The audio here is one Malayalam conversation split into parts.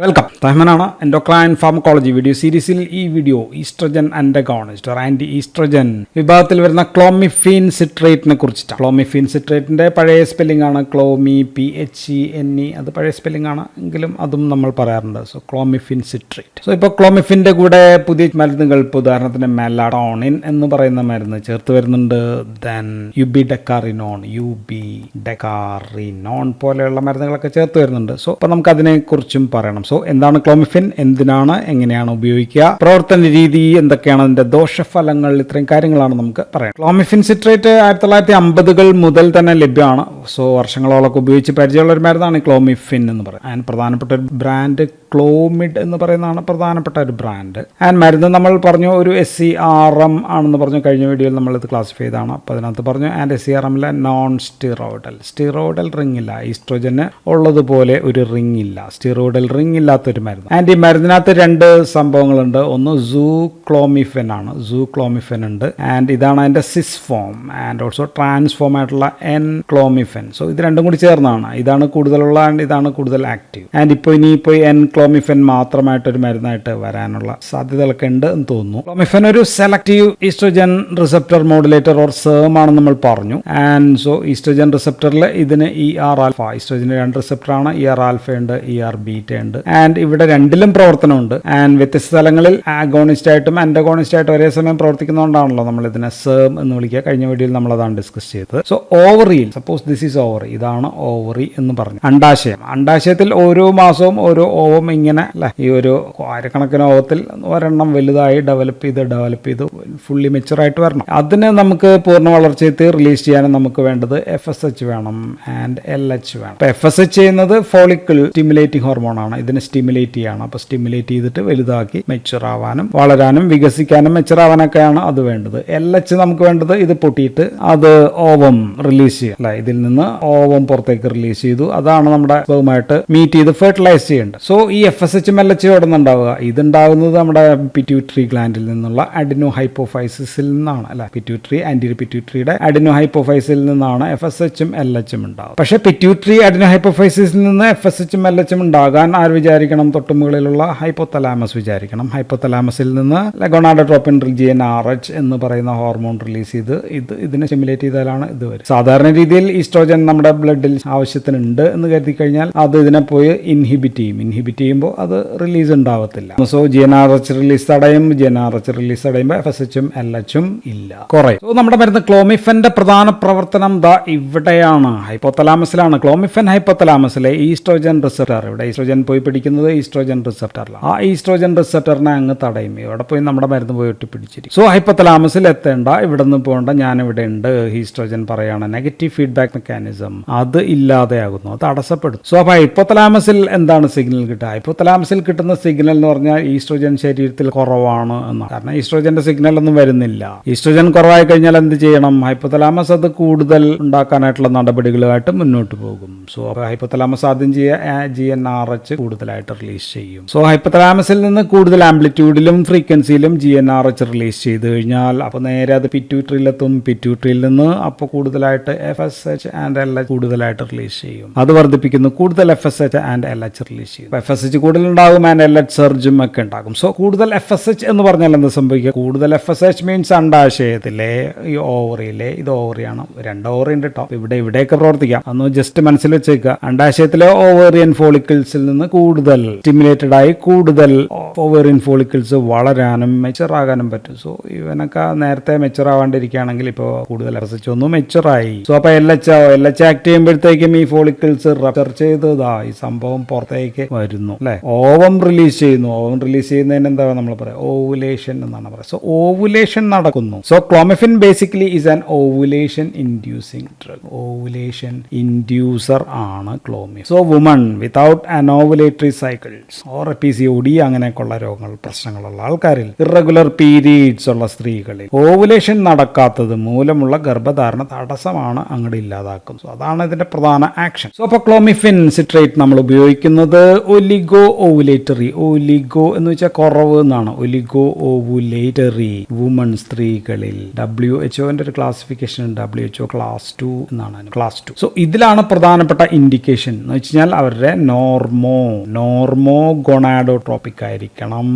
വെൽക്കം. റഹ്മാനാണ്. എൻഡോക്രൈൻ ഫാർമക്കോളജി വീഡിയോ സീരീസിൽ ഈ video oestrogen antagonist or anti oestrogen വിഭാഗത്തിൽ വരുന്ന ക്ലോമിഫീൻ സിട്രേറ്റിനെ കുറിച്ചിട്ടാണ്. ക്ലോമിഫീൻ സിട്രേറ്റിന്റെ പഴയ സ്പെല്ലിംഗ് ആണ് PHENE. അത് പഴയ സ്പെല്ലിംഗ് ആണ് എങ്കിലും അതും നമ്മൾ പറയാറുണ്ട്. So ക്ലോമിഫീൻ citrate. സോ ഇപ്പോൾ ക്ലോമിഫിന്റെ കൂടെ പുതിയ മരുന്നുകൾ, ഇപ്പോൾ ഉദാഹരണത്തിന് മെലാടോണിൻ എന്ന് പറയുന്ന മരുന്ന് ചേർത്ത് വരുന്നുണ്ട്. ദെൻ യുബിഡെക്കാറിനോൺ പോലെയുള്ള മരുന്നുകളൊക്കെ ചേർത്ത് വരുന്നുണ്ട്. സോ അപ്പോൾ നമുക്ക് അതിനെക്കുറിച്ചും പറയണം. സോ എന്താണ് ക്ലോമിഫിൻ, എന്തിനാണ്, എങ്ങനെയാണ് ഉപയോഗിക്കുക, പ്രവർത്തന രീതി എന്തൊക്കെയാണ്, അതിന്റെ ദോഷഫലങ്ങൾ, ഇത്രയും കാര്യങ്ങളാണ് നമുക്ക് പറയാം. ക്ലോമിഫിൻ സിട്രേറ്റ് 1950 മുതൽ തന്നെ ലഭ്യമാണ്. സോ വർഷങ്ങളോളൊക്കെ ഉപയോഗിച്ച് പരിചയമുള്ള ഒരു മരുന്നാണ് ക്ലോമിഫിൻ എന്ന് പറയുന്നത്. അതിന് പ്രധാനപ്പെട്ട ഒരു ബ്രാൻഡ് ക്ലോമിഡ് എന്ന് പറയുന്നതാണ് പ്രധാനപ്പെട്ട ഒരു ബ്രാൻഡ്. ആൻഡ് മരുന്ന് നമ്മൾ പറഞ്ഞു ഒരു SCRM ആണെന്ന് പറഞ്ഞു. കഴിഞ്ഞ വീഡിയോയിൽ നമ്മളിത് ക്ലാസിഫൈ ചെയ്താണ്. അപ്പോൾ അതിനകത്ത് പറഞ്ഞു ആൻഡ് SCRMലെ നോൺ സ്റ്റിറോയിഡൽ റിംഗ് ഇല്ല. ഈസ്ട്രോജന് ഉള്ളതുപോലെ ഒരു റിംഗ് ഇല്ല, സ്റ്റിറോയിഡൽ റിംഗ് ഇല്ലാത്തൊരു മരുന്ന്. ആൻഡ് ഈ മരുന്നിനകത്ത് രണ്ട് സംഭവങ്ങളുണ്ട്. ഒന്ന് സൂക്ലോമിഫെൻ ആണ്, സൂക്ലോമിഫെൻ ഉണ്ട്. ആൻഡ് ഇതാണ് അതിൻ്റെ സിസ് ഫോം ആൻഡ് ഓൾസോ ട്രാൻസ്ഫോം ആയിട്ടുള്ള എൻക്ലോമിഫെൻ. സോ ഇത് രണ്ടും കൂടി ചേർന്നാണ്. ഇതാണ് കൂടുതലുള്ള ആൻഡ് ഇതാണ് കൂടുതൽ ആക്റ്റീവ്. ആൻഡ് ഇപ്പോൾ ക്ലോമിഫെൻ മാത്രമായിട്ടൊരു മരുന്നായിട്ട് വരാനുള്ള സാധ്യതകളൊക്കെ ഉണ്ട് എന്ന് തോന്നുന്നു. ക്ലോമിഫെൻ ഒരു selective oestrogen receptor modulator or SERM ആണെന്ന് നമ്മൾ പറഞ്ഞു. ആൻഡ് സോ ഈസ്ട്രോജൻ റിസപ്റ്ററിൽ ഇതിന് ER ആൽഫ, ഈസ്ട്രോജന് 2 റിസപ്റ്ററാണ്. ER ആൽഫ ഉണ്ട്, ER ബീറ്റ ഉണ്ട്. ആൻഡ് ഇവിടെ രണ്ടിലും പ്രവർത്തനമുണ്ട്. ആൻഡ് വ്യത്യസ്ത സ്ഥലങ്ങളിൽ ആഗോണിസ്റ്റ് ആയിട്ടും ആന്റഗോണിസ്റ്റ് ആയിട്ടും ഒരേ സമയം പ്രവർത്തിക്കുന്നതുകൊണ്ടാണല്ലോ നമ്മൾ ഇതിനെ സേം എന്ന് വിളിക്കുക. കഴിഞ്ഞ വീഡിയോയിൽ നമ്മൾ അതാണ് ഡിസ്കസ് ചെയ്തത്. സോ ഓവറിയിൽ, സപ്പോസ് ദിസ് ഈസ് ഓവറി, ഇതാണ് ഓവറി എന്ന് പറഞ്ഞു. അണ്ടാശയത്തിൽ ഓരോ മാസവും ഓരോ ഓവം ഇങ്ങനെ അല്ലെ, ഈ ഒരു ആയിരക്കണക്കിന് ഓവത്തിൽ ഒരെണ്ണം വലുതായി ഡെവലപ്പ് ചെയ്ത് ഫുള്ളി മെച്ചുറായിട്ട് വരണം. അതിന് നമുക്ക് പൂർണ്ണ വളർച്ചയെത്തി റിലീസ് ചെയ്യാനും നമുക്ക് വേണ്ടത് FSH വേണം ആൻഡ് LH വേണം. അപ്പോൾ FSH ചെയ്യുന്നത് ഫോളിക്കിൾ സ്റ്റിമുലേറ്റിംഗ് ഹോർമോൺ ആണ്. ഇതിനെ സ്റ്റിമുലേറ്റ് ചെയ്യണം. അപ്പോൾ സ്റ്റിമുലേറ്റ് ചെയ്തിട്ട് വലുതാക്കി മെച്ചുർ ആവാനും വളരാനും വികസിക്കാനും മെച്ചുർ ആവാനൊക്കെയാണ് അത് വേണ്ടത്. LH നമുക്ക് വേണ്ടത് ഇത് പൊട്ടിയിട്ട് അത് ഓവം റിലീസ് ചെയ്യുക അല്ലെ, ഇതിൽ നിന്ന് ഓവം പുറത്തേക്ക് റിലീസ് ചെയ്തു. അതാണ് നമ്മുടെ സ്പെർമായിട്ട് മീറ്റ് ചെയ്ത് ഫെർട്ടിലൈസ് ചെയ്യേണ്ടത്. സോ ഈ FSH LH എവിടെ നിന്നുണ്ടാവുക? ഇതുണ്ടാവുന്നത് നമ്മുടെ പിറ്റ്യൂട്ടറി ഗ്ലാൻഡിൽ നിന്നുള്ള അഡിനോ ഹൈപ്പോഫൈസിസിൽ നിന്നാണ് അല്ലെ. പിറ്റ്യൂട്ടറി ആന്റീരിയർ പിറ്റ്യൂട്ടറിയുടെ അഡിനോ ഹൈപ്പോഫൈസിൽ നിന്നാണ് FSHഉം LHഉം ഉണ്ടാവുക. പക്ഷേ പിറ്റ്യൂട്ടറി അഡിനോ ഹൈപ്പോഫൈസിസിൽ നിന്ന് FSHഉം LHഉം ഉണ്ടാകാൻ ആര് വിചാരിക്കണം? തൊട്ടുമുകളിലുള്ള ഹൈപ്പോതലാമസ് വിചാരിക്കണം. ഹൈപ്പോതലാമസിൽ നിന്ന് ഗൊണാഡോട്രോപ്പിൻ GnRH എന്ന് പറയുന്ന ഹോർമോൺ റിലീസ് ചെയ്ത് ഇതിനെ സ്റ്റിമുലേറ്റ് ചെയ്താലാണ് ഇത് വരും. സാധാരണ രീതിയിൽ ഈസ്ട്രോജൻ നമ്മുടെ ബ്ലഡിൽ ആവശ്യത്തിനുണ്ട് എന്ന് കരുതി കഴിഞ്ഞാൽ അത് ഇതിനെ പോയി ഇൻഹിബിറ്റ് ചെയ്യുമ്പോൾ അത് റിലീസ് ഉണ്ടാവത്തില്ല. സോ GnRH റിലീസ് തടയും. GnRH റിലീസ് തടയുമ്പോൾ FSHഉം LHഉം ഇല്ല, കുറയും. സോ നമ്മുടെ മരുന്ന് ക്ലോമിഫന്റെ പ്രധാന പ്രവർത്തനം ഇവിടെയാണ്, ഹൈപ്പോതലാമസിലാണ്. ക്ലോമിഫൻ ഹൈപ്പോതലാമസിലെ ഈസ്ട്രോജൻ റിസപ്റ്റർ, ഇവിടെ ഈസ്ട്രോജൻ പോയി പിടിക്കുന്നത് ഈസ്ട്രോജൻ റിസപ്റ്ററിലാണ്. ആ ഈസ്ട്രോജൻ റിസപ്റ്ററിനെ അങ്ങ് തടയും. ഇവിടെ പോയി നമ്മുടെ മരുന്ന് പോയി ഒട്ടിപ്പിടിച്ചിരിക്കും. സോ ഹൈപ്പോതലാമസിൽ എത്തേണ്ട, ഇവിടെ നിന്ന് പോകേണ്ട, ഞാൻ ഇവിടെ ഉണ്ട്, ഈസ്ട്രോജൻ പറയാണ്. നെഗറ്റീവ് ഫീഡ്ബാക്ക് മെക്കാനിസം അത് ഇല്ലാതെയാകുന്നു, അത് തടസ്സപ്പെടും. സോ അപ്പോൾ ഹൈപ്പോതലാമസിൽ എന്താണ് സിഗ്നൽ കിട്ടുക? ഹൈപ്പോതലാമസിൽ കിട്ടുന്ന സിഗ്നൽ എന്ന് പറഞ്ഞാൽ ഈസ്ട്രോജൻ ശരീരത്തിൽ കുറവാണ് എന്നാണ്. കാരണം ഈസ്ട്രോജന്റെ സിഗ്നൽ ഒന്നും വരുന്നില്ല. ഈസ്ട്രോജൻ കുറവായി കഴിഞ്ഞാൽ എന്ത് ചെയ്യണം? ഹൈപ്പോതലാമസ് അത് കൂടുതൽ ഉണ്ടാക്കാനായിട്ടുള്ള നടപടികളുമായിട്ട് മുന്നോട്ട് പോകും. സോ ഹൈപ്പോതലാമസ് ആദ്യം GnRH കൂടുതലായിട്ട് റിലീസ് ചെയ്യും. സോ ഹൈപ്പോതലാമസിൽ നിന്ന് കൂടുതൽ ആംപ്ലിറ്റ്യൂഡിലും ഫ്രീക്വൻസിയിലും GnRH റിലീസ് ചെയ്ത് കഴിഞ്ഞാൽ അപ്പോൾ നേരെ അത് പിറ്റ്യൂട്ടറിയിലെത്തും. പിറ്റ്യൂട്ടറിയിൽ നിന്ന് അപ്പോൾ കൂടുതലായിട്ട് FSH ആൻഡ് LH കൂടുതലായിട്ട് റിലീസ് ചെയ്യും. അത് വർദ്ധിപ്പിക്കുന്നു. കൂടുതൽ FSH ആൻഡ് LH റിലീസ് ചെയ്യും. FSH കൂടുതൽ ഉണ്ടാകും ആൻഡ് LH സർജും ഒക്കെ ഉണ്ടാകും. സോ കൂടുതൽ FSH എന്ന് പറഞ്ഞാൽ എന്താ സംഭവിക്കുക? കൂടുതൽ FSH മീൻസ് അണ്ടാശയത്തിലെ ഈ ഓവറിയിലെ, ഇത് ഓവറിയാണ്, 2 ഓവറി ഉണ്ട് കേട്ടോ, ഇവിടെയൊക്കെ പ്രവർത്തിക്കാം. അന്ന് ജസ്റ്റ് മനസ്സിൽ വെച്ചേക്കുക. അണ്ടാശയത്തിലെ ഓവേറിയൻ ഫോളിക്കിൾസിൽ നിന്ന് കൂടുതൽ സ്റ്റിമുലേറ്റഡ് ആയി കൂടുതൽ ഓവേറിയൻ ഫോളിക്കിൾസ് വളരാനും മെച്ചുർ ആകാനും പറ്റും. സോ ഇവനൊക്കെ നേരത്തെ മെച്ചുർ ആവാണ്ടിരിക്കുകയാണെങ്കിൽ ഇപ്പോൾ കൂടുതൽ FSH ഒന്നും മെച്ചുറായി. സോ അപ്പോൾ LH ആക്ട് ചെയ്യുമ്പോഴത്തേക്കും ഈ ഫോളിക്കിൾസ് റപ്ചർ ചെയ്തതാ ഈ സംഭവം പുറത്തേക്ക് വരുന്നു അല്ലെ. ഓവം റിലീസ് ചെയ്യുന്നു. ഓവം റിലീസ് ചെയ്യുന്നതിന് എന്താ നമ്മൾ പറയാം? ഓവുലേഷൻ എന്നാണ് പറയുക. സോ ഓവുലേഷൻ നടക്കുന്നു. So clomiphene basically is an ovulation inducing drug. Ovulation inducer ആണ് clomiphene. So woman without anovulatory cycles or PCOD അങ്ങനെയൊക്കെയുള്ള രോഗങ്ങൾ, പ്രശ്നങ്ങളുള്ള ആൾക്കാരിൽ, ഇറഗുലർ പീരീഡ്സ് ഉള്ള സ്ത്രീകളിൽ ഓവുലേഷൻ നടക്കാത്തത് മൂലമുള്ള ഗർഭധാരണ തടസ്സമാണ് അങ്ങോട്ട് ഇല്ലാതാക്കുന്നത്. സോ അതാണ് ഇതിന്റെ പ്രധാന ആക്ഷൻ. സോ അപ്പോൾ ക്ലോമിഫിൻ സിട്രേറ്റ് നമ്മൾ ഉപയോഗിക്കുന്നത് ഒലിഗോ ഓവുലേറ്ററി. ഒലിഗോ എന്ന് വെച്ചാൽ കുറവ് എന്നാണ്. ഒലിഗോ ഓവുലേറ്ററി വുമൺ, സ്ത്രീകളിൽ. WHO ഒരു ക്ലാസിഫിക്കേഷൻ ഉണ്ട്, WHO ക്ലാസ് 2 എന്നാണ്, ക്ലാസ് 2. സോ ഇതിലാണ് പ്രധാനപ്പെട്ട ഇൻഡിക്കേഷൻ എന്ന് വെച്ച് കഴിഞ്ഞാൽ അവരുടെ നോർമോ ഗൊണാഡോട്രോപിക് ആയിരിക്കണം,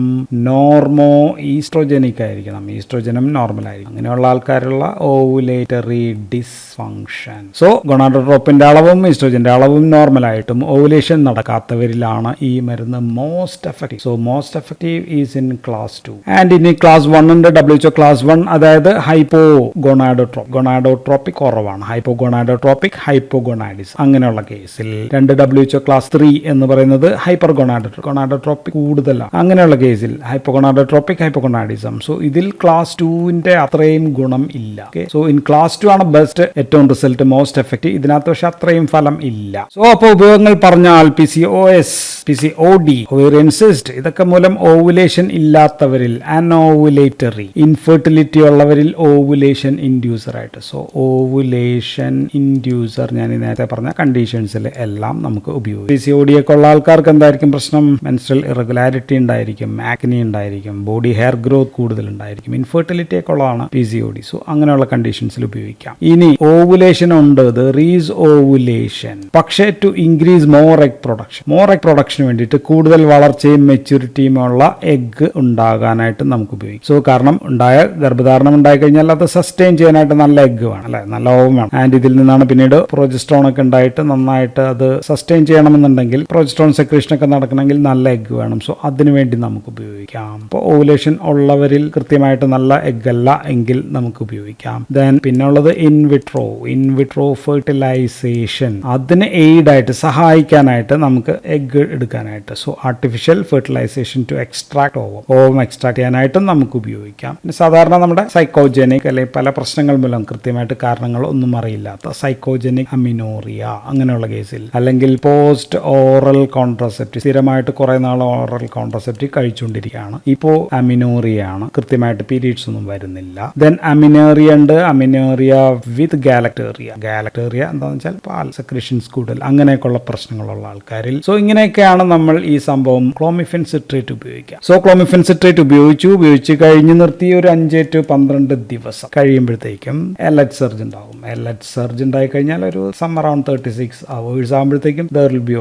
നോർമോ ഈസ്ട്രോജനിക് ആയിരിക്കണം, ഈസ്ട്രോജനും നോർമൽ ആയിരിക്കും. അങ്ങനെയുള്ള ആൾക്കാരുള്ള ഓവുലേറ്ററി ഡിസ്ഫങ്ഷൻ. സോ ഗൊണാഡോട്രോപ്പിന്റെ അളവും ഈസ്ട്രോജന്റെ അളവും നോർമൽ ആയിട്ടും ഓവുലേഷൻ നടക്കാത്തവരിലാണ് ഈ മരുന്ന് most effective. So most effective is in class 2. And ഇനി ക്ലാസ് 1 ഉണ്ട്, WHO ക്ലാസ് 1, അതായത് ഹൈപ്പോ ഗൊണാഡോട്രോപിക് കുറവാണ്, ഹൈപ്പോഗൊണാഡോട്രോപിക്, ഹൈപ്പോഗൊണാഡിസം. അങ്ങനെയുള്ള കേസിൽ 2 WHO ക്ലാസ് 3 എന്ന് പറയുന്നത് ഹൈപ്പർ ഗൊണാഡോട്രോപിക് കൂടുതലാണ്. അങ്ങനെയുള്ള കേസിൽ ഹൈപ്പോഗൊണാഡോട്രോപിക്, ഹൈപ്പോഗൊണാഡിസം. സോ ഇതിൽ ക്ലാസ് 2ന്റെ അത്രയും ഗുണം ഇല്ല. സോ ഇൻ ക്ലാസ് 2 ആണ് ബെസ്റ്റ്, ഏറ്റവും റിസൾട്ട്, മോസ്റ്റ് എഫക്റ്റീവ്. ഇതിനകത്ത് പക്ഷെ അത്രയും ഫലം ഇല്ല. സോ അപ്പോൾ ഉപയോഗങ്ങൾ പറഞ്ഞാൽ PCOS, PCOD, ഒവേറിയൻ സിസ്റ്റ്, ഇതൊക്കെ മൂലം ovulation ഇല്ലാത്തവരിൽ anovulatory, infertility ഉള്ളവരിൽ ovulation inducer ആയിട്ട്. സോ ഓവുലേഷൻ ഇൻഡ്യൂസർ ഞാൻ നേരത്തെ പറഞ്ഞ കണ്ടീഷൻസിൽ എല്ലാം നമുക്ക് ഉപയോഗിക്കാം. PCOD ഒക്കെ ഉള്ള ആൾക്കാർക്ക് എന്തായിരിക്കും പ്രശ്നം? മെൻസ്ട്രൽ ഇറഗുലാരിറ്റി ഉണ്ടായിരിക്കും, ആക്നി ഉണ്ടായിരിക്കും, ബോഡി ഹെയർ ഗ്രോത്ത് കൂടുതൽ ഉണ്ടായിരിക്കും. ഇൻഫെർട്ടിലിറ്റി ഒക്കെ ഉള്ളതാണ് PCOD. സോ അങ്ങനെയുള്ള കണ്ടീഷൻസിൽ ഉപയോഗിക്കാം. ഇനി ഓവുലേഷൻ ഉണ്ട്, ദർ ഈസ് ഓവുലേഷൻ, പക്ഷേ ടു ഇൻക്രീസ് മോർ എഗ് പ്രൊഡക്ഷന് വേണ്ടിയിട്ട്, കൂടുതൽ വളർച്ചയും മെച്യൂരിറ്റിയും ഉള്ള എഗ് ഉണ്ടാകാനായിട്ട് നമുക്ക് ഉപയോഗിക്കും. സോ കാരണം ഗർഭധാരണം ഉണ്ടായി കഴിഞ്ഞാൽ അത് സസ്റ്റെയിൻ ചെയ്യാനായിട്ട് നല്ല എഗ് വേണം, അല്ലെ, നല്ല ഓവം വേണം. ആൻഡ് ഇതിൽ നിന്നാണ് പിന്നീട് പ്രൊജസ്ട്രോൺ ഒക്കെ ഉണ്ടായിട്ട് നന്നായിട്ട് അത് സസ്റ്റെയിൻ ചെയ്യണമെന്നുണ്ടെങ്കിൽ, പ്രൊജസ്ട്രോൺ സെക്രീഷൻ ഒക്കെ നടക്കണമെങ്കിൽ നല്ല എഗ് വേണം. സോ അതിനു വേണ്ടി നമുക്ക് ഉപയോഗിക്കാം. അപ്പോൾ ഓവുലേഷൻ ഉള്ളവരിൽ കൃത്യമായിട്ട് നല്ല എഗ് അല്ല എങ്കിൽ നമുക്ക് ഉപയോഗിക്കാം. ദെൻ പിന്നെ ഉള്ളത് ഇൻവിട്രോ ഫെർട്ടിലൈസേഷൻ. അതിന് എയ്ഡായിട്ട് സഹായിക്കാനായിട്ട് നമുക്ക് എഗ് എടുക്കാനായിട്ട്. So artificial fertilisation to extract ovum extract ചെയ്യാനായിട്ടും നമുക്ക് ഉപയോഗിക്കാം. പിന്നെ സാധാരണ നമ്മുടെ സൈക്കോജനിക് അല്ലെങ്കിൽ പല പ്രശ്നങ്ങൾ മൂലം കൃത്യമായിട്ട് കാരണങ്ങൾ ഒന്നും അറിയില്ലാത്ത സൈക്കോജനിക് അമിനോറിയ, അങ്ങനെയുള്ള കേസിൽ, അല്ലെങ്കിൽ പോസ്റ്റ് ഓറൽ കോൺട്രസെപ്റ്റീവ്, സ്ഥിരമായിട്ട് കുറെ നാൾ ഓറൽ കോൺട്രസെപ്റ്റീവ് കഴിച്ചുകൊണ്ടിരിക്കുകയാണ്, ഇപ്പോൾ അമിനോറിയ ആണ്, കൃത്യമായിട്ട് പീരീഡ്സ് ഒന്നും വരുന്നില്ല. ദെൻ അമിനോറിയ ഉണ്ട്, അമിനോറിയ വിത്ത് ഗാലക്ടേറിയ എന്താണെന്ന് വെച്ചാൽ പാൽ സെക്രീഷൻസ് കൂടുതൽ, അങ്ങനെയൊക്കെയുള്ള പ്രശ്നങ്ങളുള്ള ആൾക്കാരിൽ. സോ ഇങ്ങനെയൊക്കെയാണ് നമ്മൾ ഈ സംഭവം ക്ലോമിഫെൻ സിട്രേറ്റ് ഉപയോഗിക്കുക. സോ ക്ലോമിഫെൻ സിട്രേറ്റ് ഉപയോഗിച്ച് കഴിഞ്ഞ് നിർത്തി ഒരു 5 to 12 ദിവസം കഴിയുമ്പോഴത്തേക്കും LH സർജ് ഉണ്ടാവും. LH സർജ് ഉണ്ടായി കഴിഞ്ഞാൽ ഒരു അറൌണ്ട് 36 hours ആകുമ്പോഴത്തേക്കും there will be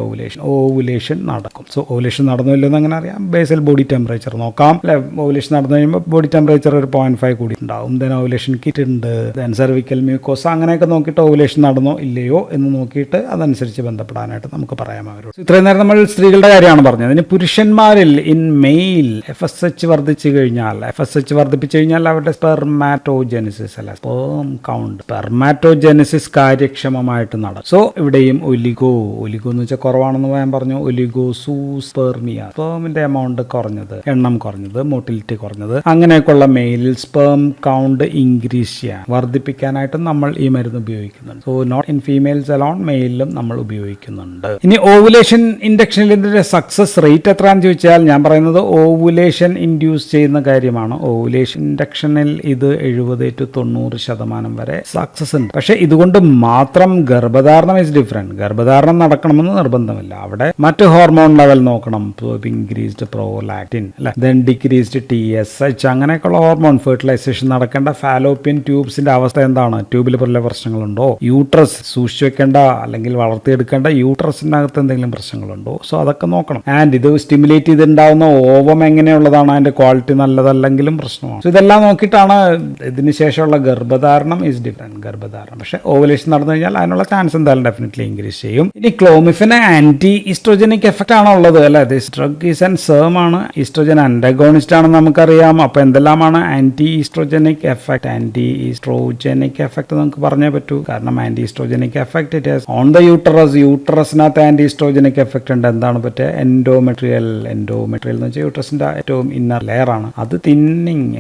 ഓവുലേഷൻ നടക്കും. സോ ഓവുലേഷൻ നടന്നില്ലെന്ന് എങ്ങനെ അറിയാം? ബേസൽ ബോഡി ടെമ്പറേച്ചർ നോക്കാം, അല്ലെ. ഓവുലേഷൻ നടന്നു കഴിയുമ്പോൾ ബോഡി ടെമ്പറേച്ചർ ഒരു 0.5 കൂടി ഉണ്ടാവും. ദെൻ ഓവുലേഷൻ കിറ്റ് ഉണ്ട്, ദെൻ സെർവിക്കൽ മ്യൂക്കോസ, അങ്ങനെയൊക്കെ നോക്കിയിട്ട് ഓവുലേഷൻ നടന്നോ ഇല്ലയോ എന്ന് നോക്കിയിട്ട് അതനുസരിച്ച് ബന്ധപ്പെടാനായിട്ട് നമുക്ക് പറയാം അവരോട്. ഇത്രയും നേരം നമ്മൾ സ്ത്രീകളുടെ കാര്യമാണ് പറഞ്ഞത്. ഇനി പുരുഷന്മാരിൽ ഇൻ മെയിൽ FSH വർദ്ധിപ്പിച്ചു കഴിഞ്ഞാൽ അവരുടെ സ്പെർമാറ്റോജെനിസിസ്, അല്ല, സ്പേം കൗണ്ട്, സ്പെർമാറ്റോജെനിസിസ് കാര്യക്ഷമമായിട്ട് നടക്കും. സോ ഇവിടെയും ഒലിഗോ എന്ന് വെച്ചാൽ കുറവാണെന്ന് ഞാൻ പറഞ്ഞു. ഒലിഗോസൂസ്പെർമിയ, സ്പേമിന്റെ എമൗണ്ട് കുറഞ്ഞത്, എണ്ണം കുറഞ്ഞത്, മോട്ടിലിറ്റി കുറഞ്ഞത്, അങ്ങനെയൊക്കെയുള്ള മെയിലിൽ സ്പേം കൗണ്ട് ഇൻക്രീസ് ചെയ്യാൻ, വർദ്ധിപ്പിക്കാനായിട്ടും നമ്മൾ ഈ മരുന്ന് ഉപയോഗിക്കുന്നുണ്ട്. So not in females alone, മെയിലും നമ്മൾ ഉപയോഗിക്കുന്നുണ്ട്. ഇനി ഓവുലേഷൻ ഇൻഡക്ഷനിൽ ഇതിന്റെ സക്സസ് റേറ്റ് എത്രയാണെന്ന് ചോദിച്ചാൽ ഞാൻ പറയുന്നത് ഓവുലേഷൻ ഇൻഡ്യൂസ് ചെയ്യുന്ന കാര്യമാണ്. ഓവുലേഷൻ ഇൻഡക്ഷനിൽ ഇത് 70 to 90% വരെ സക്സസ് ഉണ്ട്. പക്ഷെ ഇതുകൊണ്ട് മാത്രം ഗർഭധാരണം ഈസ് ഡിഫറെന്റ്. ഗർഭധാരണം നടക്കണമെന്ന് നിർബന്ധമില്ല. അവിടെ മറ്റ് ഹോർമോൺ ലെവൽ നോക്കണം, ഇൻക്രീസ്ഡ് പ്രോലാക്റ്റിൻ, അല്ലെ, ദെൻ ഡിക്രീസ്ഡ് TSH, അങ്ങനെയൊക്കെയുള്ള ഹോർമോൺ. ഫെർട്ടിലൈസേഷൻ നടക്കേണ്ട ഫാലോപ്പിയൻ ട്യൂബ്സിന്റെ അവസ്ഥ എന്താണ്? ട്യൂബിൽ പോലെ പ്രശ്നങ്ങളുണ്ടോ? യൂട്രസ് സൂക്ഷിച്ചു വെക്കേണ്ട അല്ലെങ്കിൽ വളർത്തിയെടുക്കേണ്ട യൂട്രസിനകത്ത് എന്തെങ്കിലും പ്രശ്നങ്ങളുണ്ടോ? സോ അതൊക്കെ നോക്കണം. ആൻഡ് ഇത് സ്റ്റിമുലേറ്റ് ചെയ്തിട്ടുണ്ടാവുന്ന ഓവം എങ്ങനെയുള്ളതാണ്, അതിന്റെ ക്വാളിറ്റി നല്ലതല്ലെങ്കിലും പ്രശ്നമാണ്. സോ ഇതെല്ലാം നോക്കിയിട്ടാണ് ഇതിന് ശേഷമുള്ള ഗർഭധാരണം ഈസ് ഡിഫറെന്റ്. ഗർഭധാരണം പക്ഷെ ഓവുലേഷൻ നടന്നു കഴിഞ്ഞാൽ അതിനുള്ള ചാൻസ് എന്തായാലും ഡെഫിനറ്റ്ലി ഇൻക്രീസ് ചെയ്യും. ഇനി ക്ലോമിഫിന് ആന്റി ഈസ്ട്രോജനിക് എഫക്റ്റ് ആണ് ഉള്ളത്, അല്ലെ. This drug is an same ആണ്, ഈസ്ട്രോജൻ അന്റഗോണിസ്റ്റ് ആണെന്ന് നമുക്കറിയാം. അപ്പൊ എന്തെല്ലാമാണ് anti oestrogenic effect? Anti oestrogenic effect നമുക്ക് പറഞ്ഞേ പറ്റൂ. കാരണം anti oestrogenic effect it has on the യൂട്ടറസിനകത്ത് ആന്റി ഈസ്ട്രോജനിക് എഫക്ട് ഉണ്ട്. എന്താണ് പറ്റുക? എൻഡോമെട്രിയൽ എന്ന് വെച്ചാൽ യൂട്രസിന്റെ ഏറ്റവും ഇന്നർ ലെയർ ആണ്, അത്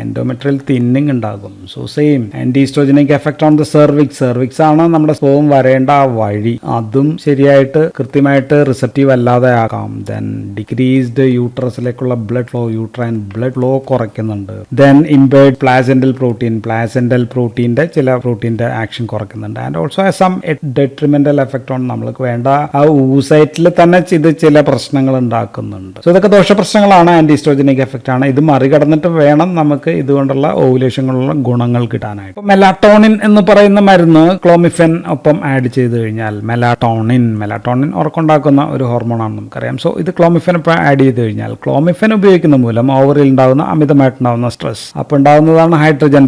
എൻഡോമെട്രിയൽ തിന്നിങ് ഉണ്ടാകും. So same anti oestrogenic effect on the cervix ആണ് നമ്മുടെ സ്പേം വരേണ്ട വഴി. അതും ശരിയായിട്ട് കൃത്യമായിട്ട് റിസപ്റ്റീവ് അല്ലാതെ ആകാം. ദെൻ ഡിക്രീസ്ഡ് യൂട്രസിലേക്കുള്ള യൂട്രൈൻ ബ്ലഡ് ഫ്ലോ കുറയ്ക്കുന്നുണ്ട്. ദെൻ ഇംപേർഡ് പ്ലാസെന്റൽ പ്രോട്ടീന്റെ ചില പ്രോട്ടീന്റെ ആക്ഷൻ കുറയ്ക്കുന്നുണ്ട്. And also some detrimental effect on നമ്മൾക്ക് വേണ്ട ആ ഊസൈറ്റിൽ തന്നെ ഇത് ചില പ്രശ്നങ്ങൾ ഉണ്ടാക്കുന്നുണ്ട്. സോ ഇതൊക്കെ ദോഷപ്രശ്നങ്ങളാണ്, ആന്റി ഈസ്ട്രോജനിക് എഫക്റ്റ് ആണ്. ഇത് മറികടന്നിട്ട് വേണം നമുക്ക് ഇതുകൊണ്ടുള്ള ഓവുലേഷനുള്ള ഗുണങ്ങൾ കിട്ടാനായിട്ട്. ഇപ്പോൾ മെലാറ്റോണിൻ എന്ന് പറയുന്ന മരുന്ന് ക്ലോമിഫെൻ ഒപ്പം ആഡ് ചെയ്ത് കഴിഞ്ഞാൽ മെലാറ്റോണിൻ ഉറക്കമുണ്ടാക്കുന്ന ഒരു ഹോർമോണാണ് നമുക്കറിയാം. സോ ഇത് ക്ലോമിഫെൻ ഒപ്പം ആഡ് ചെയ്ത് കഴിഞ്ഞാൽ ക്ലോമിഫെൻ ഉപയോഗിക്കുന്ന മൂലം ഓവറിൽ ഉണ്ടാകുന്ന അമിതമായിട്ടുണ്ടാകുന്ന സ്ട്രെസ് അപ്പോൾ ഉണ്ടാകുന്നതാണ് ഹൈഡ്രജൻ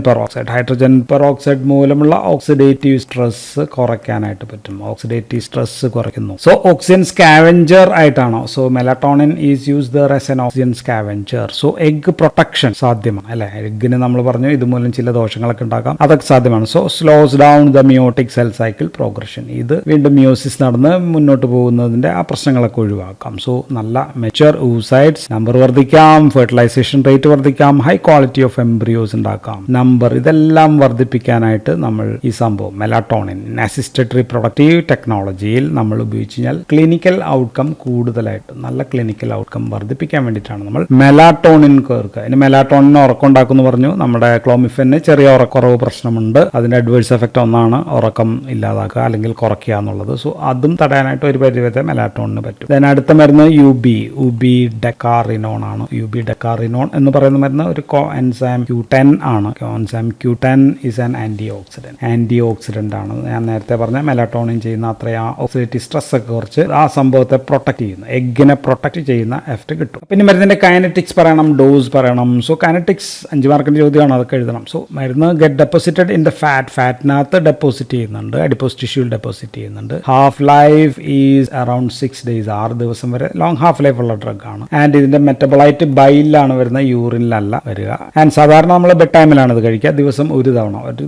പെറോക്സൈഡ് മൂലമുള്ള ഓക്സിഡേറ്റീവ് സ്ട്രെസ് കുറയ്ക്കാനായിട്ട് പറ്റും. ഓക്സിഡേറ്റീവ് സ്ട്രെസ് കുറയ്ക്കുന്നു. സോ ഓക്സിജൻ സ്കാവെഞ്ചർ ആയിട്ടാണോ? So melatonin is used there as an oxygen scavenger. So egg protection സാധ്യമാണ് അല്ലെ. എഗ്ഗിന് നമ്മൾ പറഞ്ഞു ഇതുമൂലം ചില ദോഷങ്ങളൊക്കെ ഉണ്ടാക്കാം, അതൊക്കെ സാധ്യമാണ്. So slows down the meiotic cell cycle progression. ഇത് വീണ്ടും മിയോസിസ് നടന്ന് മുന്നോട്ട് പോകുന്നതിന്റെ ആ പ്രശ്നങ്ങളൊക്കെ ഒഴിവാക്കാം. സോ നല്ല മെച്ചർ oocytes നമ്പർ വർദ്ധിക്കാം, ഫെർട്ടിലൈസേഷൻ റേറ്റ് വർദ്ധിക്കാം, ഹൈ ക്വാളിറ്റി ഓഫ് എംബ്രിയോസ് ഉണ്ടാക്കാം. ഇതെല്ലാം വർദ്ധിപ്പിക്കാനായിട്ട് നമ്മൾ ഈ സംഭവം മെലാറ്റോണിൻ അസിസ്റ്റഡ് റീപ്രൊഡക്റ്റീവ് ടെക്നോളജിയിൽ നമ്മൾ ഉപയോഗിച്ച് കഴിഞ്ഞാൽ ക്ലിനിക്കൽ ഔട്ട്കം കൂടുതലായിട്ട് നല്ല ക്ലിനിക്കൽ ഔട്ട്കം വർദ്ധിപ്പിക്കാൻ വേണ്ടിയിട്ടാണ് നമ്മൾ മെലാറ്റോണിൻ ചേർക്കുക. ഇനി മെലാറ്റോണിന് ഉറക്കം ഉണ്ടാക്കുമെന്ന് പറഞ്ഞു. നമ്മുടെ ക്ലോമിഫെന് ചെറിയ ഉറക്കുറവ് പ്രശ്നമുണ്ട്. അതിന്റെ അഡ്വേഴ്സ് എഫക്റ്റ് ഒന്നാണ് ഉറക്കം ഇല്ലാതാക്കുക അല്ലെങ്കിൽ കുറയ്ക്കുക എന്നുള്ളത്. സോ അതും തടയാനായിട്ട് ഒരു പരിധിവരെ മെലാറ്റോണിന് പറ്റും. ദെൻ അടുത്ത മരുന്ന് യുബി ഡെക്കാറിനോൺ ആണ്. യുബി ഡെക്കാറിനോൺ എന്ന് പറയുന്ന മരുന്ന് ഒരു കോഎൻസൈം Q10 ആണ്. Coenzyme Q10 is an antioxidant ആണ്. ഞാൻ നേരത്തെ പറഞ്ഞ മെലാറ്റോണിൻ ചെയ്യുന്ന അത്രയും ഓക്സിഡേറ്റീവ് സ്ട്രെസ് ഒക്കെ കുറച്ച് ആ സംഭവത്തെ പ്രൊട്ടക്ട് ചെയ്യുന്നു, എഗ്ഗിനെ പ്രൊട്ടക്ട് ചെയ്യുന്ന എഫക്ട് കിട്ടും. പിന്നെ മരുന്നിന്റെ കൈനറ്റിക്സ് പറയണം, ഡോസ് പറയണം. സോ കൈനറ്റിക്സ് 5 മാർക്കിന്റെ ചോദ്യമാണ്, അതൊക്കെ എഴുതണം. സോ മരുന്ന് ഗെറ്റ് ഡെപ്പോസിറ്റഡ് ഇൻ ദ ഫാറ്റിനകത്ത് ഡെപ്പോസിറ്റ് ചെയ്യുന്നുണ്ട്, അഡിപ്പോസ് ടിഷ്യൂൽ ഡെപ്പോസിറ്റ് ചെയ്യുന്നുണ്ട്. Half life is around 6 days, 6 ദിവസം വരെ ലോങ് ഹാഫ് ലൈഫ് ഉള്ള ഡ്രഗ് ആണ്. ആൻഡ് ഇതിന്റെ മെറ്റബോളൈറ്റ് ബൈലിലാണ് വരുന്നത്, യൂറിനിലല്ല വരിക. ആൻഡ് സാധാരണ നമ്മൾ ബെഡ് ടൈമിലാണ് ഇത് കഴിക്കുക. ദിവസം ഒരു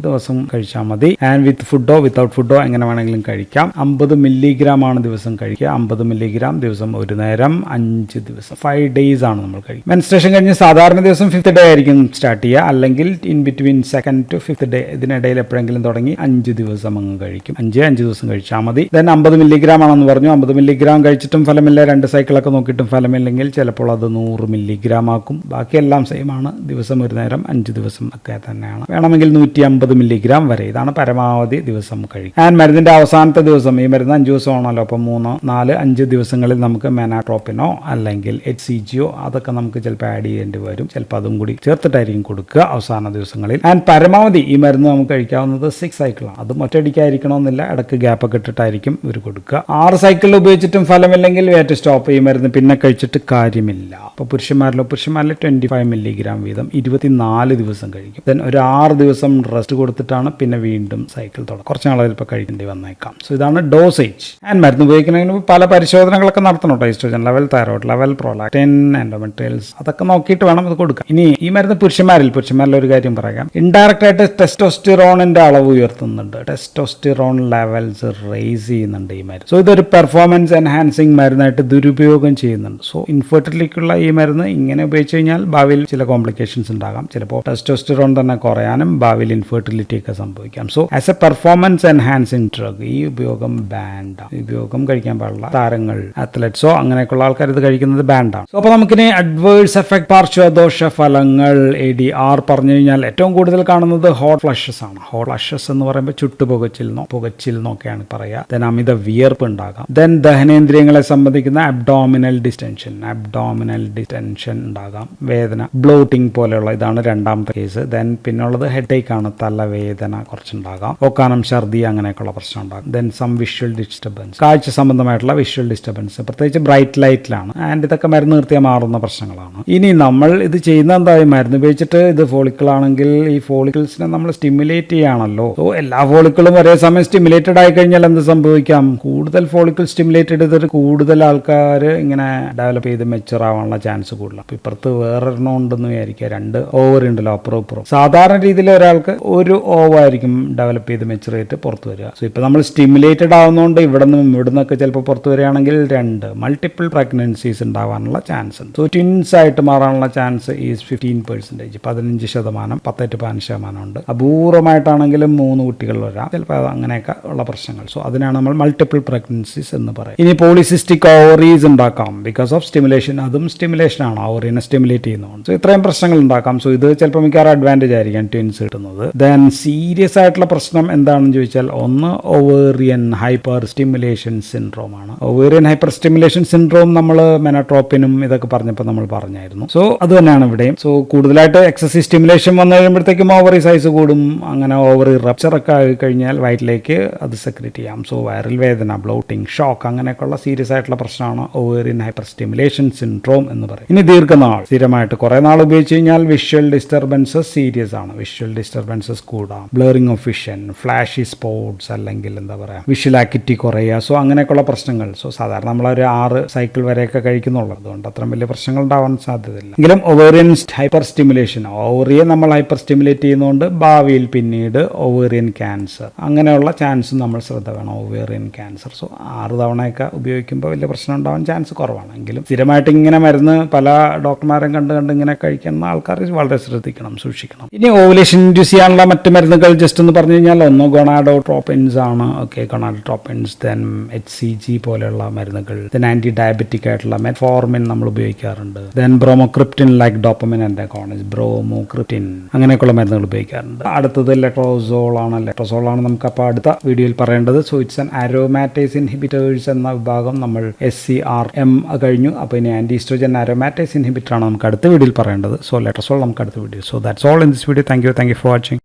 ദിവസം കഴിച്ചാൽ മതി. ആൻഡ് വിത്ത് ഫുഡോ വിത്തൗട്ട് ഫുഡോ എങ്ങനെ വേണമെങ്കിലും കഴിക്കാം. 50 മില്ലിഗ്രാം ആണ് ദിവസം കഴിക്കുക. 50 മില്ലിഗ്രാം ദിവസം ഒരു നേരം 5 ദിവസം 5 days ആണ് നമ്മൾ കഴിക്കുക. മെൻസ്ട്രേഷൻ കഴിഞ്ഞ് സാധാരണ ദിവസം 5th day ആയിരിക്കും സ്റ്റാർട്ട് ചെയ്യുക, അല്ലെങ്കിൽ in between 2nd to 5th day ഇതിനിടയിൽ എപ്പോഴെങ്കിലും തുടങ്ങി 5 ദിവസം അങ്ങ് കഴിക്കും. 5 ദിവസം കഴിച്ചാൽ മതി. ദെൻ 50 മില്ലിഗ്രാം ആണെന്ന് പറഞ്ഞു. 50 മില്ലിഗ്രാം കഴിച്ചിട്ടും ഫലമില്ല, 2 സൈക്കിളൊക്കെ നോക്കിയിട്ടും ഫലമില്ലെങ്കിൽ ചിലപ്പോൾ അത് 100 മില്ലിഗ്രാം ആക്കും. ബാക്കിയെല്ലാം സെയിം ആണ്. ദിവസം ഒരു നേരം 5 ദിവസം ഒക്കെ തന്നെയാണ്. വേണമെങ്കിൽ 150 മില്ലിഗ്രാം വരെ, ഇതാണ് പരമാവധി ദിവസം കഴിക്കും. ആൻഡ് മരുന്നിന്റെ അവസാനത്തെ ദിവസം, ഈ മരുന്ന് 5 ദിവസമാണല്ലോ, അപ്പം 3, 4, 5 ദിവസങ്ങളിൽ നമുക്ക് മെനാട്രോപ്പിനോ അല്ലെങ്കിൽ HCGയോ അതൊക്കെ നമുക്ക് ചിലപ്പോൾ ആഡ് ചെയ്യേണ്ടി വരും. ചിലപ്പോൾ അതും കൂടി ചേർത്തിട്ടായിരിക്കും കൊടുക്കുക അവസാന ദിവസങ്ങളിൽ. ആൻഡ് പരമാവധി ഈ മരുന്ന് നമുക്ക് കഴിക്കാവുന്നത് 6 സൈക്കിളാണ്. അതും ഒറ്റയടിക്കായിരിക്കണമെന്നില്ല, ഇടയ്ക്ക് ഗ്യാപ്പൊക്കെ ഇട്ടിട്ടായിരിക്കും ഇവർ കൊടുക്കുക. 6 സൈക്കിളിൽ ഉപയോഗിച്ചിട്ടും ഫലമില്ലെങ്കിൽ വേറ്റ് സ്റ്റോപ്പ്. ഈ മരുന്ന് പിന്നെ കഴിച്ചിട്ട് കാര്യമില്ല. അപ്പോൾ പുരുഷന്മാരിൽ 25 മില്ലിഗ്രാം വീതം 24 ദിവസം കഴിക്കും. ദെൻ ഒരു 6 ദിവസം റെസ്റ്റ് കൊടുത്തിട്ടാണ് പിന്നെ വീണ്ടും സൈക്കിൾ തുടങ്ങും. കുറച്ച് നാളെ ചിലപ്പോൾ കഴിക്കേണ്ടി വന്നേക്കാം. സോ ഇതാണ് ഡോസേജ്. ആൻഡ് മരുന്ന് ഉപയോഗിക്കുന്നതിന് പല പരിശോധനകളൊക്കെ നടത്തണം. Oestrogen level, thyroid level, prolactin, endometrials അതൊക്കെ നോക്കിയിട്ട് വേണം ഇത് കൊടുക്കാം. ഇനി ഈ മരുന്ന് പുരുഷന്മാരിൽ ഒരു കാര്യം പറയാം. ഇൻഡയറക്റ്റ് ആയിട്ട് ടെസ്റ്റോസ്റ്റിറോണിന്റെ അളവ് ഉയർത്തുന്നുണ്ട്, ടെസ്റ്റോസ്റ്റിറോൺ ലെവൽസ് റേസ് ചെയ്യുന്നുണ്ട് ഈ മരുന്ന്. സോ ഇതൊരു പെർഫോമൻസ് എൻഹാൻസിങ് മരുന്നായിട്ട് ദുരുപയോഗം ചെയ്യുന്നുണ്ട്. സോ ഇൻഫെർട്ടിലിറ്റിക്കുള്ള ഈ മരുന്ന് ഇങ്ങനെ ഉപയോഗിച്ച് കഴിഞ്ഞാൽ ഭാവിയിൽ ചില കോംപ്ലിക്കേഷൻസ് ഉണ്ടാകാം. ചിലപ്പോൾ ടെസ്റ്റോസ്റ്റിറോൺ തന്നെ കുറയാനും ഭാവിയിൽ ഇൻഫെർട്ടിലിറ്റി ഒക്കെ സംഭവിക്കാം. So as A performance enhancing drug ഈ ഉപയോഗം ബാൻഡാണ്. ഈ ഉപയോഗം കഴിക്കാൻ പാടില്ല. താരങ്ങൾ, അത്ലറ്റ്സോ അങ്ങനെയൊക്കെയുള്ള ആൾക്കാർ ഇത് കഴിക്കുന്നത് ബാൻഡാണ്. സോ അപ്പോൾ നമുക്കിനി അഡ്വേഴ്സ് എഫക്ട്, പാർശ്വദോഷ ഫലങ്ങൾ ADR പറഞ്ഞു കഴിഞ്ഞാൽ ഏറ്റവും കൂടുതൽ കാണുന്നത് ഹോട്ട് ഫ്ലഷസ് ആണ്. ഹോട്ട് ഫ്ലഷസ് എന്ന് പറയുമ്പോൾ പുകച്ചിൽ എന്നൊക്കെയാണ് പറയുക. ദെൻ അമിത വിയർപ്പ് ഉണ്ടാകാം. ദെൻ ദഹനേന്ദ്രിയങ്ങളെ സംബന്ധിക്കുന്ന അബ്ഡോമിനൽ ഡിസ്റ്റൻഷൻ ഉണ്ടാകാം. വേദന, ബ്ലോട്ടിംഗ് പോലെയുള്ള, ഇതാണ് രണ്ടാമത്തെ കേസ്. ദെൻ പിന്നുള്ളത് ഹെഡേക്ക് ആണ്, തലവേദന കുറച്ചുണ്ടാകാം. ഓക്കാനം, ഛർദി അങ്ങനെയൊക്കെയുള്ള പ്രശ്നം ഉണ്ടാകും. ദെൻ സം വിഷ്വൽ ഡിസ്റ്റർബൻസ്, കാഴ്ച സംബന്ധമായിട്ടുള്ള വിഷ്വൽ ഡിസ്റ്റർബൻസ്, പ്രത്യേകിച്ച് ബ്രൈറ്റ് ലൈറ്റിലാണ്. ആൻഡ് ഇതൊക്കെ മരുന്ന് നിർത്തിയാൽ മാറുന്ന പ്രശ്നങ്ങളാണ്. ഇനി നമ്മൾ ഇത് ചെയ്യുന്ന എന്തായി, മരുന്ന് ഉപയോഗിച്ചിട്ട് ഇത് ഫോളിക്കിൾ ആണെങ്കിൽ ഈ ഫോളിക്കിൾസിനെ നമ്മൾ സ്റ്റിമുലേറ്റ് ചെയ്യാണല്ലോ. സോ എല്ലാ ഫോളിക്കിളും ഒരേ സമയം സ്റ്റിമുലേറ്റഡ് ആയി കഴിഞ്ഞാൽ എന്ത് സംഭവിക്കാം? കൂടുതൽ ഫോളിക്കിൾ സ്റ്റിമുലേറ്റ് ചെയ്തിട്ട് കൂടുതൽ ആൾക്കാർ ഇങ്ങനെ ഡെവലപ്പ് ചെയ്ത് മെച്ചർ ആവാനുള്ള ചാൻസ് കൂടുതലാണ്. അപ്പോൾ ഇപ്പുറത്ത് വേറൊരെണ്ണം ഉണ്ടെന്ന് വിചാരിക്കുക, 2 ഓവർ ഉണ്ടല്ലോ അപ്പുറം. സാധാരണ രീതിയിൽ ഒരാൾക്ക് ഒരു ഓവായിരിക്കും ഡെവലപ്പ് ചെയ്ത് മെച്ചർ ചെയ്തിട്ട് പുറത്ത് വരിക. സോ ഇപ്പോൾ നമ്മൾ സ്റ്റിമുലേറ്റഡ് ആവുന്നതുകൊണ്ട് ഇവിടുന്നൊക്കെ ചിലപ്പോൾ പുറത്ത് വരികയാണെങ്കിൽ 2 മൾട്ടിപ്പിൾ പ്രഗ്നൻസീസ് ഉണ്ടാവാനുള്ള ചാൻസ് ഉണ്ട്. സോ ട്വിൻസ് ആയിട്ട് മാറാനുള്ള ചാൻസ് ഈസ് 15%, 15%, 10-15% ഉണ്ട്. അപൂർവമായിട്ടാണെങ്കിലും 3 കുട്ടികൾ വരാം, ചിലപ്പോൾ അങ്ങനെയൊക്കെ ഉള്ള പ്രശ്നങ്ങൾ. സോ അതിനാണ് നമ്മൾ മൾട്ടിപ്പിൾ പ്രഗ്നൻസീസ് എന്ന് പറയും. ഇനി പോളിസിസ്റ്റിക് ഓവറീസ് ഉണ്ടാക്കാം ബിക്കോസ് ഓഫ് സ്റ്റിമുലേഷൻ. അതും സ്റ്റിമുലേഷൻ ആണ്, ഓവറിനെ സ്റ്റിമുലേറ്റ് ചെയ്യുന്നതുകൊണ്ട്. സോ ഇത്രയും പ്രശ്നങ്ങൾ ഉണ്ടാക്കാം. സോ ഇത് ചിലപ്പോൾ മിക്കവാറും അഡ്വാൻറ്റേജ് ആയിരിക്കാം ട്വിൻസ് കിട്ടുന്നത്. ദെൻ സീരിയസ് ആയിട്ടുള്ള പ്രശ്നം എന്താണെന്ന് ചോദിച്ചാൽ, ഒന്ന് ഓവേറിയൻ ഹൈപ്പർ സ്റ്റിമുലേഷൻ സിൻഡ്രോം ആണ്. Ovarian hyper stimulation stimulation syndrome നമ്മൾ മെനട്രോപ്പിനും ഇതൊക്കെ പറഞ്ഞപ്പോൾ നമ്മൾ പറഞ്ഞായിരുന്നു. സോ അത് തന്നെയാണ് ഇവിടെയും. സോ കൂടുതലായിട്ട് എക്സസീവ് സ്റ്റിമുലേഷൻ വന്നു കഴിയുമ്പോഴത്തേക്കും ഓവറി സൈസ് കൂടും. അങ്ങനെ ഓവറി റപ്ചർ ഒക്കെ ആയി കഴിഞ്ഞാൽ വയറ്റിലേക്ക് അത് സെക്രേറ്റ് ചെയ്യാം. സോ വൈറൽ വേദന, ബ്ലോട്ടിംഗ്, ഷോക്ക് അങ്ങനെയൊക്കെയുള്ള സീരിയസ് ആയിട്ടുള്ള പ്രശ്നമാണ് ഓവേറിയൻ ഹൈപ്പർ സ്റ്റിമുലേഷൻ സിൻഡ്രോം എന്ന് പറയും. ഇനി ദീർഘനാൾ സ്ഥിരമായിട്ട് കുറേ നാൾ ഉപയോഗിച്ച് കഴിഞ്ഞാൽ വിഷ്വൽ ഡിസ്റ്റർബൻസസ് സീരിയസ് ആണ്. വിഷ്വൽ ഡിസ്റ്റർബൻസസ് കൂടാം, blurring of vision, flashy spots, അല്ലെങ്കിൽ എന്താ പറയുക വിഷ്വൽ ആക്ടിവിറ്റി കുറയുക. സോ അങ്ങനെയൊക്കെയുള്ള പ്രശ്നങ്ങൾ. സോ സാധാരണ നമ്മളൊരു 6 സൈക്കിൾ വരെയൊക്കെ കഴിക്കുന്നുള്ളൂ. അതുകൊണ്ട് അത്രയും വലിയ പ്രശ്നങ്ങൾ ഉണ്ടാവാൻ സാധ്യതയില്ല. എങ്കിലും ഒവേറിയൻ ഹൈപ്പർ സ്റ്റിമുലേഷൻ, ഓവറിയെ നമ്മൾ ഹൈപ്പർ സ്റ്റിമുലേറ്റ് ചെയ്യുന്നതുകൊണ്ട് ഭാവിയിൽ പിന്നീട് ഒവേറിയൻ ക്യാൻസർ അങ്ങനെയുള്ള ചാൻസ് നമ്മൾ ശ്രദ്ധ വേണം. Ovarian cancer. സോ 6 തവണയൊക്കെ ഉപയോഗിക്കുമ്പോൾ വലിയ പ്രശ്നം ഉണ്ടാവാൻ ചാൻസ് കുറവാണ്. എങ്കിലും സ്ഥിരമായിട്ട് ഇങ്ങനെ മരുന്ന് പല ഡോക്ടർമാരെ കണ്ട് ഇങ്ങനെ കഴിക്കുന്ന ആൾക്കാർ വളരെ ശ്രദ്ധിക്കണം, സൂക്ഷിക്കണം. ഇനി ഓവുലേഷൻ ഇൻഡ്യൂസ് ചെയ്യാനുള്ള മറ്റ് മരുന്നുകൾ ജസ്റ്റ് എന്ന് പറഞ്ഞു കഴിഞ്ഞാൽ ഒന്ന് ഗൊണാഡോട്രോപ്പിൻസ് ആണ്. ഓക്കെ, ഗൊണാഡോട്രോപ്പിൻസ്, ദെൻ HCG പോലെയുള്ള മരുന്നുകൾ, ദെൻ ആന്റി ഡയബറ്റിക് ആയിട്ടുള്ള മെറ്റ്ഫോർമിൻ നമ്മൾ ഉപയോഗിക്കാറുണ്ട്. ദെൻ ബ്രോമോക്രിപ്റ്റിൻ ലൈക്ക് ഡോപ്പമിൻ ആന്റാഗോണിസ്റ്റ്, ബ്രോമോക്രിപ്റ്റിൻ അങ്ങനെയൊക്കെയുള്ള മരുന്നുകൾ ഉപയോഗിക്കാറുണ്ട്. അടുത്തത് ലെട്രോസോൾ ആണ്. ലെട്രോസോൾ ആണ് നമുക്ക് അപ്പോൾ അടുത്ത വീഡിയോയിൽ പറയേണ്ടത്. So it's an aromatase inhibitors എന്ന വിഭാഗം നമ്മൾ SCRM കഴിഞ്ഞു. അപ്പോൾ ഇനി ആന്റി ഈസ്ട്രോജൻ അരോമാറ്റേസ് ഇൻഹിബിറ്റർ ആണ് നമുക്ക് അടുത്ത വീഡിയോയിൽ പറയേണ്ടത്. സോ ലെട്രോസോൾ നമുക്ക് അടുത്ത video. So that's all in this video. Thank you for watching.